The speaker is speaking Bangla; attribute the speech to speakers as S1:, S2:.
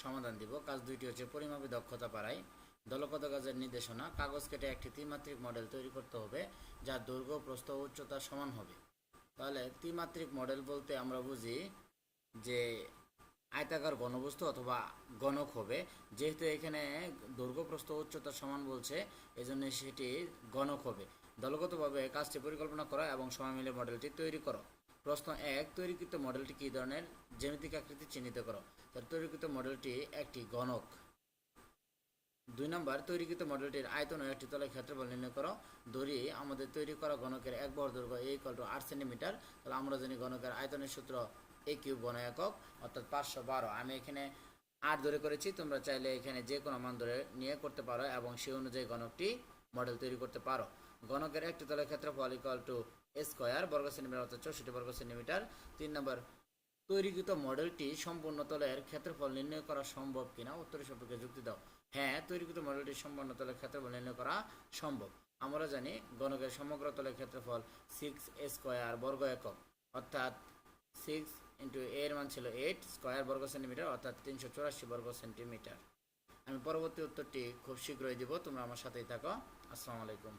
S1: সমাধান দিব। কাজ দুইটি হচ্ছে পরিমাপী দক্ষতা বাড়াই, দলগত কাজের নির্দেশনা। কাগজ কেটে একটি ত্রিমাত্রিক মডেল তৈরি করতে হবে যার দৈর্ঘ্য, প্রস্থ ও উচ্চতা সমান হবে। তাহলে ত্রিমাত্রিক মডেল বলতে আমরা বুঝি যে আয়তাকার ঘনবস্তু অথবা গণক হবে। যেহেতু এখানে দৈর্ঘ্য, প্রস্থ, উচ্চতা সমান বলছে, এজন্য সেটি গণক হবে। দলগতভাবে কাজটি পরিকল্পনা করো এবং সময় মিলে মডেলটি তৈরি করো। প্রশ্ন 1, তৈরিকৃত মডেলটি কী ধরনের? জ্যামিতিক আকৃতি চিহ্নিত করো। তার তৈরিকৃত মডেলটি একটি গণক। 2 নম্বর, তৈরিকৃত মডেলটির আয়তন ও একটি তলের ক্ষেত্রফল নির্ণয় করো। ধরি আমাদের তৈরি করা গণকের এক বর্গ দৈর্ঘ্য A = 8 সেন্টিমিটার। তাহলে আমরা জানি গণকের আয়তনের সূত্র A³ ঘন একক অর্থাৎ 512। আমি এখানে 8 ধরে করেছি, তোমরা চাইলে এখানে যে কোনো মান ধরে নিয়ে করতে পারো এবং সেই অনুযায়ী গণকটি মডেল তৈরি করতে পারো। গণকের একটি তলের ক্ষেত্রফল A² বর্গ সেন্টিমিটার অর্থাৎ 64 বর্গ সেন্টিমিটার। 3 নম্বর, তৈরিকৃত মডেলটি সম্পূর্ণ তলের ক্ষেত্রফল নির্ণয় করা সম্ভব কিনা উত্তরের সম্পর্কে যুক্তি দাও। হ্যাঁ, তৈরিকৃত মডেলটি সম্পূর্ণ তলের ক্ষেত্রফল নির্ণয় করা সম্ভব। আমরা জানি গণকের সমগ্র তলের ক্ষেত্রফল 6A² বর্গ একক অর্থাৎ 6 × A এর মান ছিল 8 স্কয়ার বর্গ সেন্টিমিটার অর্থাৎ 384 বর্গ সেন্টিমিটার। আমি পরবর্তী উত্তরটি খুব শীঘ্রই দিব, তোমরা আমার সাথেই থাকো। আসসালামু আলাইকুম।